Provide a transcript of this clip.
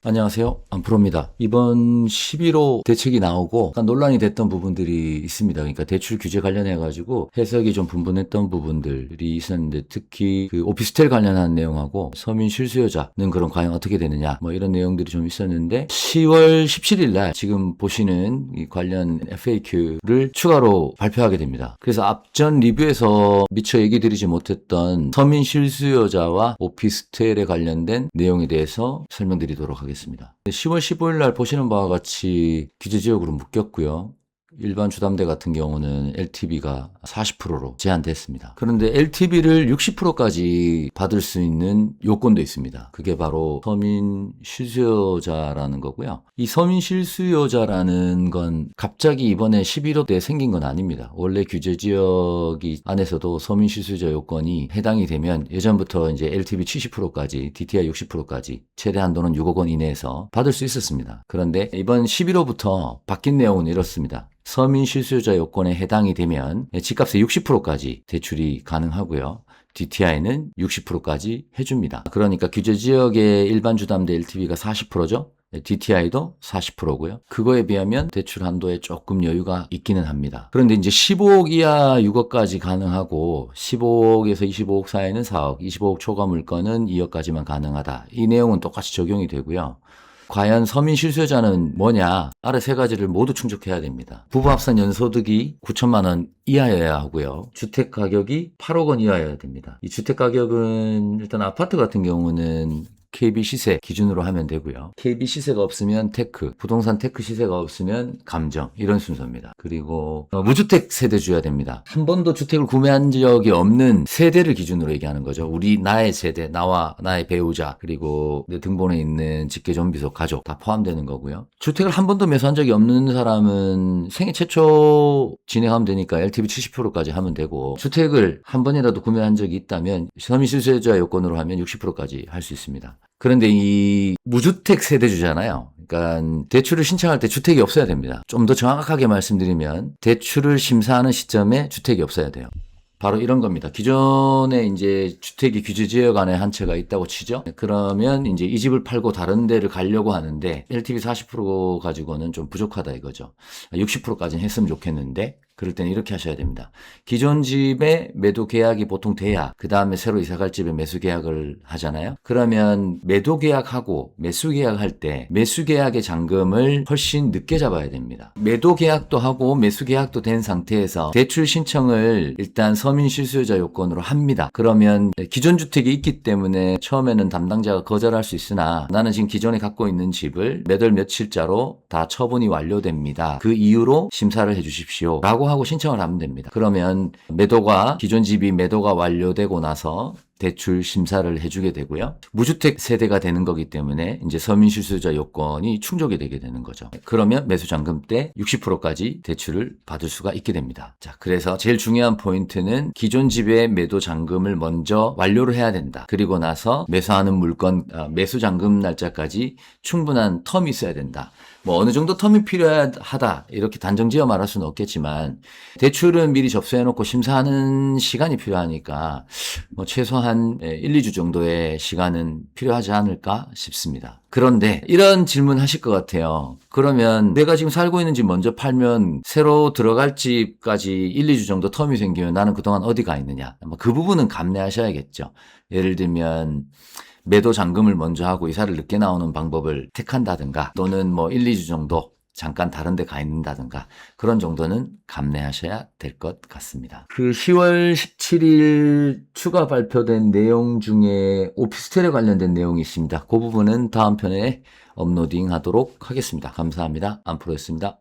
안녕하세요. 안프로입니다. 이번 11호 대책이 나오고 약간 논란이 됐던 부분들이 있습니다. 그러니까 대출 규제 관련해가지고 해석이 좀 분분했던 부분들이 있었는데 특히 그 오피스텔 관련한 내용하고 서민 실수요자는 그럼 과연 어떻게 되느냐 뭐 이런 내용들이 좀 있었는데 10월 17일 날 지금 보시는 이 관련 FAQ를 추가로 발표하게 됩니다. 그래서 앞전 리뷰에서 미처 얘기 드리지 못했던 서민 실수요자와 오피스텔에 관련된 내용에 대해서 설명드리도록 하겠습니다. 10월 15일 날 보시는 바와 같이 규제지역으로 묶였고요. 일반 주담대 같은 경우는 LTV가 40%로 제한됐습니다. 그런데 LTV를 60%까지 받을 수 있는 요건도 있습니다. 그게 바로 서민 실수요자라는 거고요. 이 서민 실수요자라는 건 갑자기 이번에 11호 때 생긴 건 아닙니다. 원래 규제 지역이 안에서도 서민 실수요자 요건이 해당이 되면 예전부터 이제 LTV 70%까지, DTI 60%까지 최대 한도는 6억 원 이내에서 받을 수 있었습니다. 그런데 이번 11호부터 바뀐 내용은 이렇습니다. 서민 실수요자 요건에 해당이 되면 집값의 60%까지 대출이 가능하고요. DTI는 60%까지 해줍니다. 그러니까 규제 지역의 일반 주담대 LTV가 40%죠. DTI도 40%고요. 그거에 비하면 대출 한도에 조금 여유가 있기는 합니다. 그런데 이제 15억 이하 6억까지 가능하고 15억에서 25억 사이는 4억, 25억 초과 물건은 2억까지만 가능하다. 이 내용은 똑같이 적용이 되고요. 과연 서민 실수요자는 뭐냐? 아래 세 가지를 모두 충족해야 됩니다. 부부 합산 연소득이 9천만 원 이하여야 하고요. 주택 가격이 8억 원 이하여야 됩니다. 이 주택 가격은 일단 아파트 같은 경우는 KB 시세 기준으로 하면 되고요. KB 시세가 없으면 테크, 부동산 테크 시세가 없으면 감정 이런 순서입니다. 그리고 무주택 세대주야 됩니다. 한 번도 주택을 구매한 적이 없는 세대를 기준으로 얘기하는 거죠. 나의 세대, 나와 나의 배우자 그리고 내 등본에 있는 직계존비속 가족 다 포함되는 거고요. 주택을 한 번도 매수한 적이 없는 사람은 생애 최초 진행하면 되니까 LTV 70%까지 하면 되고 주택을 한 번이라도 구매한 적이 있다면 서민 실수요자 요건으로 하면 60%까지 할 수 있습니다. 그런데 이 무주택 세대주잖아요. 그러니까 대출을 신청할 때 주택이 없어야 됩니다. 좀 더 정확하게 말씀드리면 대출을 심사하는 시점에 주택이 없어야 돼요. 바로 이런 겁니다. 기존에 이제 주택이 규제 지역 안에 한 채가 있다고 치죠. 그러면 이제 이 집을 팔고 다른 데를 가려고 하는데 LTV 40% 가지고는 좀 부족하다 이거죠. 60%까지는 했으면 좋겠는데 그럴 때는 이렇게 하셔야 됩니다. 기존 집에 매도 계약이 보통 돼야 그 다음에 새로 이사갈 집에 매수 계약을 하잖아요. 그러면 매도 계약하고 매수 계약할 때 매수 계약의 잔금을 훨씬 늦게 잡아야 됩니다. 매도 계약도 하고 매수 계약도 된 상태에서 대출 신청을 일단 서민 실수요자 요건으로 합니다. 그러면 기존 주택이 있기 때문에 처음에는 담당자가 거절할 수 있으나 나는 지금 기존에 갖고 있는 집을 몇 월 며칠자로 다 처분이 완료됩니다. 그 이유로 심사를 해주십시오. 라고 하고 신청을 하면 됩니다. 그러면 기존 집이 매도가 완료되고 나서 대출 심사를 해주게 되고요. 무주택 세대가 되는 거기 때문에 이제 서민 실수요자 요건이 충족이 되게 되는 거죠. 그러면 매수 잔금 때 60%까지 대출을 받을 수가 있게 됩니다. 자, 그래서 제일 중요한 포인트는 기존 집의 매도 잔금을 먼저 완료를 해야 된다. 그리고 나서 매수하는 물건 매수 잔금 날짜까지 충분한 텀이 있어야 된다. 뭐 어느 정도 텀이 필요하다 이렇게 단정지어 말할 수는 없겠지만 대출은 미리 접수해놓고 심사하는 시간이 필요하니까 뭐 최소한 1, 2주 정도의 시간은 필요하지 않을까 싶습니다. 그런데 이런 질문 하실 것 같아요. 그러면 내가 지금 살고 있는 집 먼저 팔면 새로 들어갈 집까지 1, 2주 정도 텀이 생기면 나는 그동안 어디 가 있느냐. 그 부분은 감내하셔야겠죠. 예를 들면 매도 잔금을 먼저 하고 이사를 늦게 나오는 방법을 택한다든가 또는 뭐 1, 2주 정도 잠깐 다른 데 가 있는다든가 그런 정도는 감내하셔야 될 것 같습니다. 그 10월 17일 추가 발표된 내용 중에 오피스텔에 관련된 내용이 있습니다. 그 부분은 다음 편에 업로딩 하도록 하겠습니다. 감사합니다. 안프로였습니다.